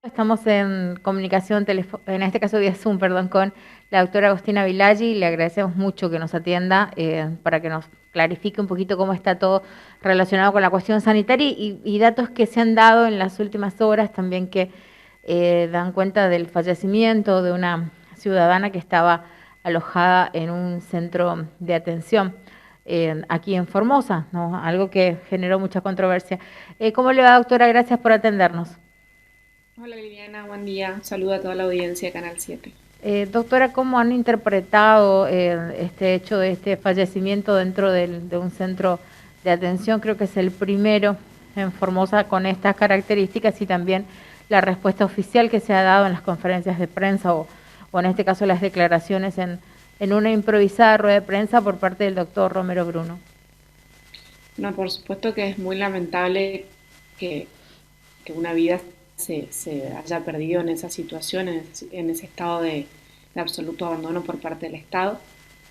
Estamos en comunicación, en este caso vía Zoom, perdón, con la doctora Agostina Vilaggi. Le agradecemos mucho que nos atienda para que nos clarifique un poquito cómo está todo relacionado con la cuestión sanitaria y datos que se han dado en las últimas horas también que dan cuenta del fallecimiento de una ciudadana que estaba alojada en un centro de atención aquí en Formosa, ¿no? Algo que generó mucha controversia. ¿Cómo le va, doctora? Gracias por atendernos. Hola Liliana, buen día. Saludo a toda la audiencia de Canal 7. Doctora, ¿cómo han interpretado este hecho de este fallecimiento dentro de un centro de atención? Creo que es el primero en Formosa con estas características y también la respuesta oficial que se ha dado en las conferencias de prensa o en este caso las declaraciones en una improvisada rueda de prensa por parte del doctor Romero Bruno. No, por supuesto que es muy lamentable que, que una vida se haya perdido en esa situación, en ese estado de absoluto abandono por parte del Estado.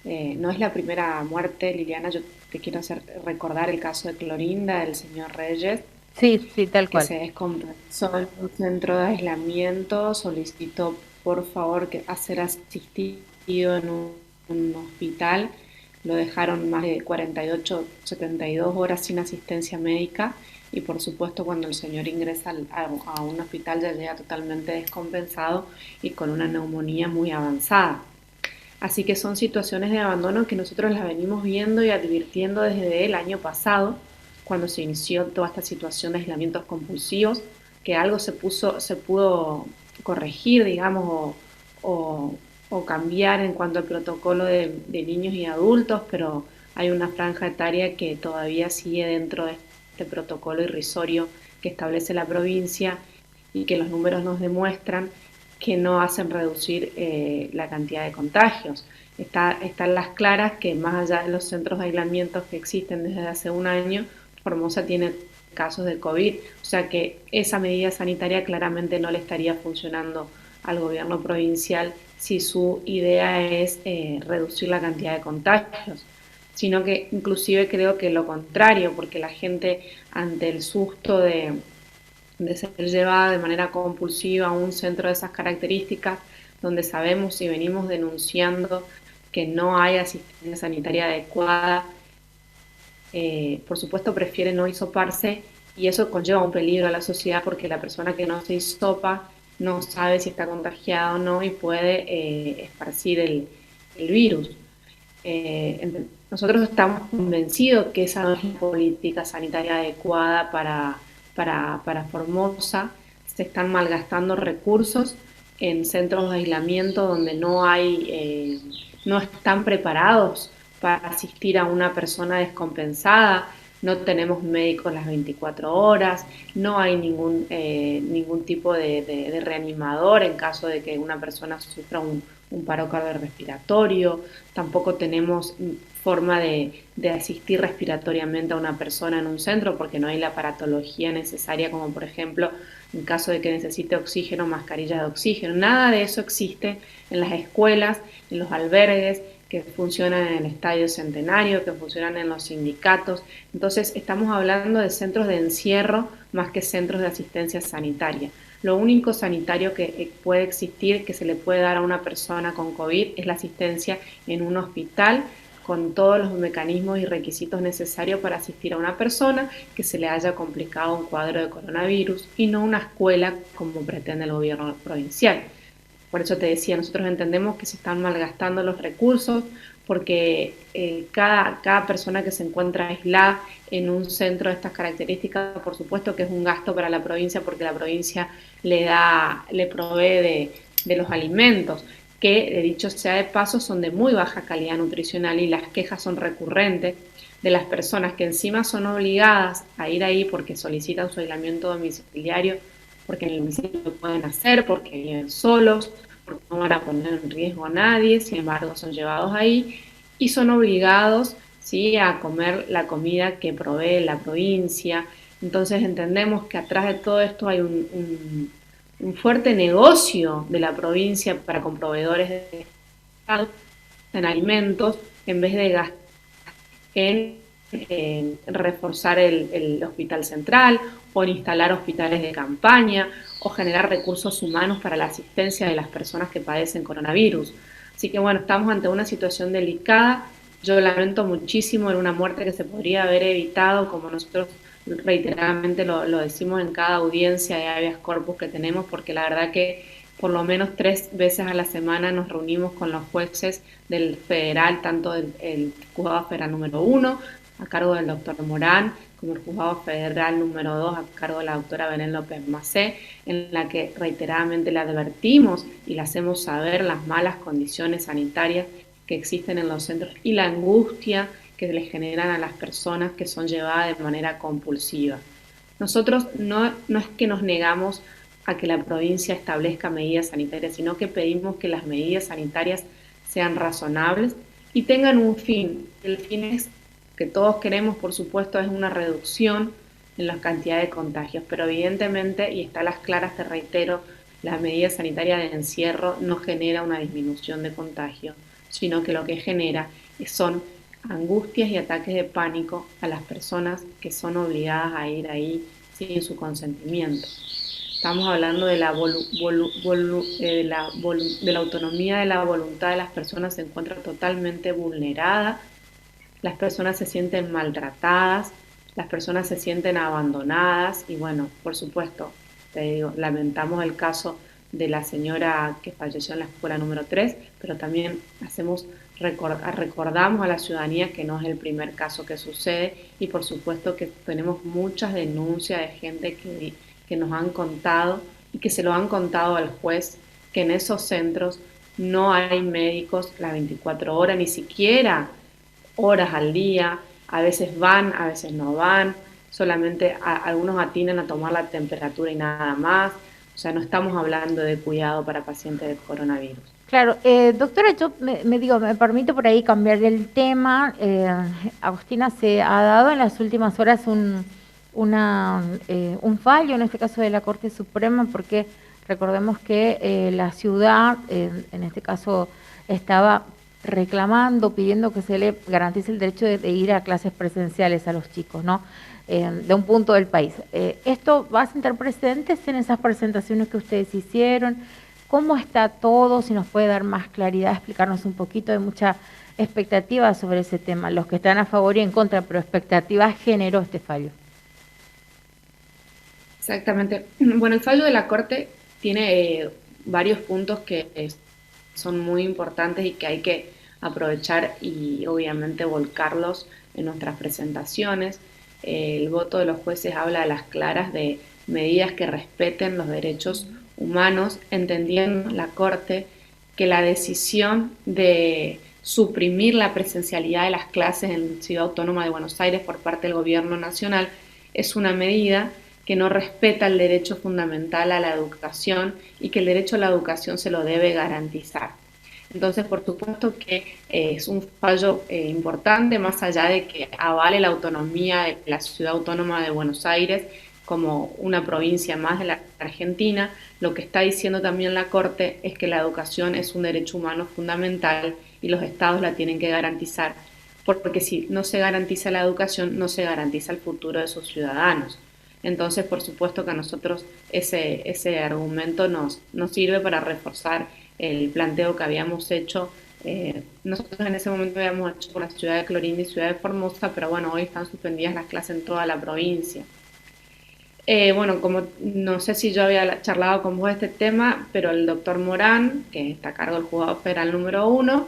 No es la primera muerte, Liliana. Yo te quiero recordar el caso de Clorinda, del señor Reyes, Sí, sí, tal que cual. se descompensó en un centro de aislamiento, solicitó por favor que a ser asistido en un hospital, lo dejaron más de 48, 72 horas sin asistencia médica y por supuesto cuando el señor ingresa a un hospital ya llega totalmente descompensado y con una neumonía muy avanzada. Así que son situaciones de abandono que nosotros las venimos viendo y advirtiendo desde el año pasado, cuando se inició toda esta situación de aislamientos compulsivos, que algo se pudo corregir, digamos, o, o cambiar en cuanto al protocolo de niños y adultos, pero hay una franja etaria que todavía sigue dentro de este protocolo irrisorio que establece la provincia y que los números nos demuestran que no hacen reducir la cantidad de contagios. Están las claras que más allá de los centros de aislamiento que existen desde hace un año, Formosa tiene casos de COVID, o sea que esa medida sanitaria claramente no le estaría funcionando al gobierno provincial si su idea es reducir la cantidad de contagios, sino que inclusive creo que lo contrario, porque la gente ante el susto de ser llevada de manera compulsiva a un centro de esas características, donde sabemos y venimos denunciando que no hay asistencia sanitaria adecuada, por supuesto prefiere no hisoparse y eso conlleva un peligro a la sociedad porque la persona que no se hisopa no sabe si está contagiada o no y puede esparcir el virus. Nosotros estamos convencidos que esa no es la política sanitaria adecuada para Formosa. Se están malgastando recursos en centros de aislamiento donde no están preparados para asistir a una persona descompensada. No tenemos médicos las 24 horas, no hay ningún tipo de reanimador en caso de que una persona sufra un paro cardiorrespiratorio, tampoco tenemos forma de asistir respiratoriamente a una persona en un centro porque no hay la aparatología necesaria como por ejemplo en caso de que necesite oxígeno, mascarillas de oxígeno. Nada de eso existe en las escuelas, en los albergues que funcionan en el Estadio Centenario, que funcionan en los sindicatos. Entonces estamos hablando de centros de encierro más que centros de asistencia sanitaria. Lo único sanitario que puede existir, que se le puede dar a una persona con COVID, es la asistencia en un hospital con todos los mecanismos y requisitos necesarios para asistir a una persona que se le haya complicado un cuadro de coronavirus y no una escuela como pretende el gobierno provincial. Por eso te decía, nosotros entendemos que se están malgastando los recursos porque cada persona que se encuentra aislada en un centro de estas características, por supuesto que es un gasto para la provincia porque la provincia le provee de los alimentos, que dicho sea de paso son de muy baja calidad nutricional y las quejas son recurrentes de las personas que encima son obligadas a ir ahí porque solicitan su aislamiento domiciliario, porque en el domicilio lo pueden hacer, porque viven solos, porque no van a poner en riesgo a nadie, sin embargo son llevados ahí y son obligados, ¿sí?, a comer la comida que provee la provincia. Entonces entendemos que atrás de todo esto hay un fuerte negocio de la provincia para con proveedores de Estado en alimentos en vez de gastar en reforzar el hospital central o en instalar hospitales de campaña o generar recursos humanos para la asistencia de las personas que padecen coronavirus. Así que bueno, estamos ante una situación delicada. Yo lamento muchísimo en una muerte que se podría haber evitado, como nosotros reiteradamente lo decimos en cada audiencia de habeas corpus que tenemos, porque la verdad que por lo menos 3 veces a la semana nos reunimos con los jueces del federal, tanto el juzgado federal número 1, a cargo del doctor Morán, como el juzgado federal número 2, a cargo de la doctora Belén López Macé, en la que reiteradamente le advertimos y le hacemos saber las malas condiciones sanitarias que existen en los centros y la angustia que les generan a las personas que son llevadas de manera compulsiva. Nosotros no es que nos negamos a que la provincia establezca medidas sanitarias, sino que pedimos que las medidas sanitarias sean razonables y tengan un fin. El fin es que todos queremos, por supuesto, es una reducción en la cantidad de contagios, pero evidentemente, y está a las claras, te reitero, la medida sanitaria de encierro no genera una disminución de contagio, sino que lo que genera son angustias y ataques de pánico a las personas que son obligadas a ir ahí sin su consentimiento. Estamos hablando de la autonomía de la voluntad de las personas, se encuentra totalmente vulnerada, las personas se sienten maltratadas, las personas se sienten abandonadas y bueno, por supuesto, te digo, lamentamos el caso de la señora que falleció en la escuela número 3, pero también recordamos a la ciudadanía que no es el primer caso que sucede y por supuesto que tenemos muchas denuncias de gente que nos han contado y que se lo han contado al juez, que en esos centros no hay médicos las 24 horas, ni siquiera horas al día, a veces van, a veces no van, solamente algunos atienden a tomar la temperatura y nada más. O sea, no estamos hablando de cuidado para pacientes de coronavirus. Claro, doctora, yo me permito por ahí cambiar el tema. Agustina, se ha dado en las últimas horas un fallo, en este caso de la Corte Suprema, porque recordemos que la ciudad, en este caso, estaba reclamando, pidiendo que se le garantice el derecho de ir a clases presenciales a los chicos, ¿no? De un punto del país. ¿Esto va a sentar precedentes en esas presentaciones que ustedes hicieron? ¿Cómo está todo? Si nos puede dar más claridad, explicarnos un poquito. Hay mucha expectativa sobre ese tema, los que están a favor y en contra, pero expectativa generó este fallo. Exactamente. Bueno, el fallo de la Corte tiene varios puntos que son muy importantes y que hay que aprovechar y obviamente volcarlos en nuestras presentaciones. El voto de los jueces habla a las claras de medidas que respeten los derechos humanos, entendiendo la Corte que la decisión de suprimir la presencialidad de las clases en Ciudad Autónoma de Buenos Aires por parte del Gobierno Nacional es una medida que no respeta el derecho fundamental a la educación y que el derecho a la educación se lo debe garantizar. Entonces, por supuesto que es un fallo importante, más allá de que avale la autonomía de la Ciudad Autónoma de Buenos Aires como una provincia más de la Argentina. Lo que está diciendo también la Corte es que la educación es un derecho humano fundamental y los estados la tienen que garantizar, porque si no se garantiza la educación, no se garantiza el futuro de sus ciudadanos. Entonces, por supuesto que a nosotros ese argumento nos sirve para reforzar el planteo que habíamos hecho. Nosotros en ese momento habíamos hecho por la ciudad de Clorinda y ciudad de Formosa, pero bueno, hoy están suspendidas las clases en toda la provincia. Bueno, como no sé si yo había charlado con vos de este tema, pero el doctor Morán, que está a cargo del juzgado federal número 1,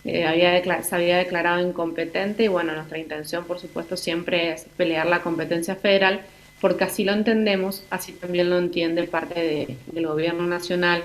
se había declarado incompetente y bueno, nuestra intención por supuesto siempre es pelear la competencia federal, porque así lo entendemos, así también lo entiende parte del gobierno nacional,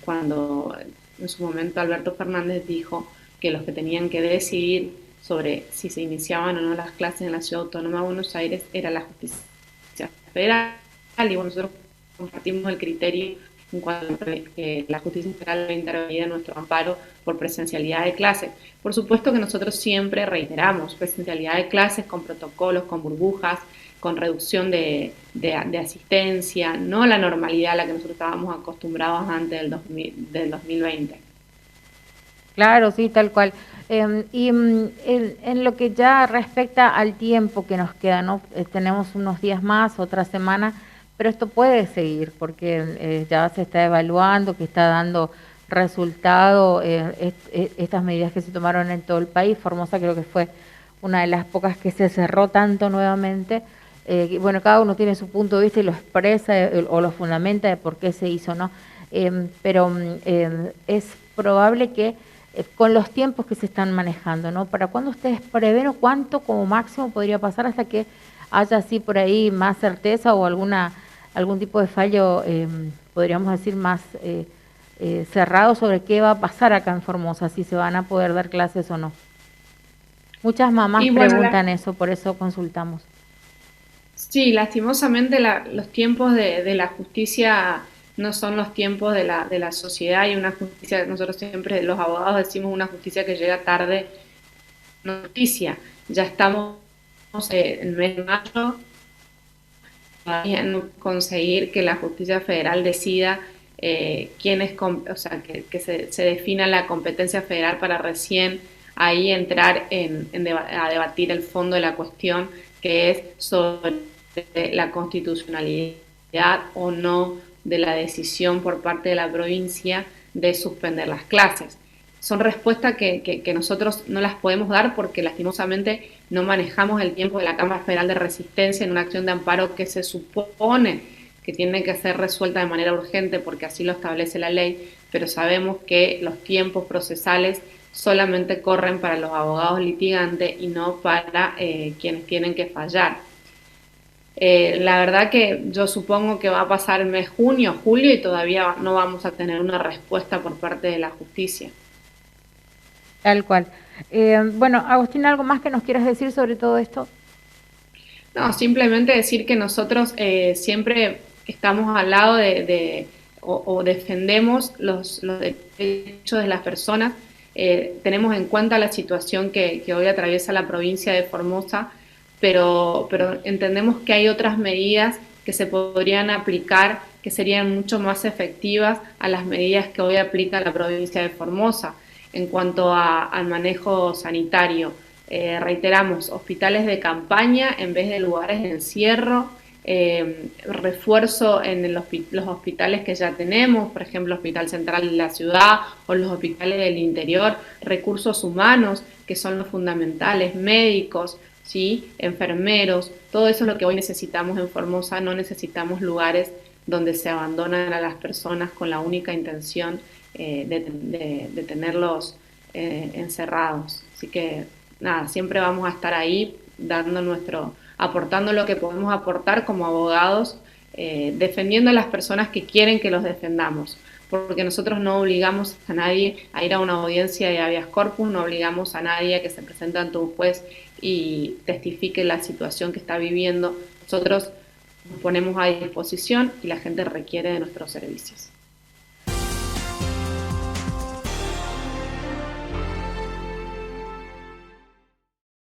cuando en su momento Alberto Fernández dijo que los que tenían que decidir sobre si se iniciaban o no las clases en la Ciudad Autónoma de Buenos Aires era la justicia federal, y bueno, nosotros compartimos el criterio en cuanto a que la justicia federal debe intervenir en nuestro amparo por presencialidad de clases. Por supuesto que nosotros siempre reiteramos presencialidad de clases con protocolos, con burbujas, con reducción de asistencia, no la normalidad a la que nosotros estábamos acostumbrados antes del 2020. Claro, sí, tal cual. En lo que ya respecta al tiempo que nos queda, ¿no? Tenemos unos días más, otra semana, pero esto puede seguir porque ya se está evaluando, que está dando resultado estas medidas que se tomaron en todo el país. Formosa creo que fue una de las pocas que se cerró tanto nuevamente. Bueno, cada uno tiene su punto de vista y lo expresa o lo fundamenta de por qué se hizo, ¿no? Es probable que con los tiempos que se están manejando, ¿no? ¿Para cuándo ustedes prevén o cuánto como máximo podría pasar hasta que haya así por ahí más certeza o algún tipo de fallo, podríamos decir, más cerrado sobre qué va a pasar acá en Formosa, si se van a poder dar clases o no? Muchas mamás Y bueno, preguntan eso, por eso consultamos. sí, lastimosamente los tiempos de la justicia no son los tiempos de la sociedad y una justicia, nosotros siempre los abogados decimos una justicia que llega tarde, no justicia. Ya estamos en el mes de mayo, todavía no conseguir que la justicia federal decida quién es, o sea, que se defina la competencia federal para recién ahí entrar a debatir el fondo de la cuestión, que es sobre la constitucionalidad o no de la decisión por parte de la provincia de suspender las clases. Son respuestas que nosotros no las podemos dar porque lastimosamente no manejamos el tiempo de la Cámara Federal de Resistencia en una acción de amparo que se supone que tiene que ser resuelta de manera urgente porque así lo establece la ley, pero sabemos que los tiempos procesales solamente corren para los abogados litigantes y no para quienes tienen que fallar. La verdad que yo supongo que va a pasar el mes junio, julio y todavía no vamos a tener una respuesta por parte de la justicia. Tal cual. Bueno, Agustín, ¿algo más que nos quieras decir sobre todo esto? No, simplemente decir que nosotros siempre estamos al lado o defendemos los derechos de las personas. Tenemos en cuenta la situación que hoy atraviesa la provincia de Formosa, pero entendemos que hay otras medidas que se podrían aplicar que serían mucho más efectivas a las medidas que hoy aplica la provincia de Formosa en cuanto al manejo sanitario. Reiteramos, hospitales de campaña en vez de lugares de encierro, refuerzo en los hospitales que ya tenemos, por ejemplo, el Hospital Central de la ciudad o los hospitales del interior, recursos humanos que son los fundamentales, médicos, ¿sí? Enfermeros, todo eso es lo que hoy necesitamos en Formosa, no necesitamos lugares donde se abandonan a las personas con la única intención de tenerlos encerrados. Así que nada, siempre vamos a estar ahí aportando lo que podemos aportar como abogados, defendiendo a las personas que quieren que los defendamos, porque nosotros no obligamos a nadie a ir a una audiencia de habeas corpus, no obligamos a nadie a que se presente ante un juez y testifique la situación que está viviendo. Nosotros nos ponemos a disposición y la gente requiere de nuestros servicios.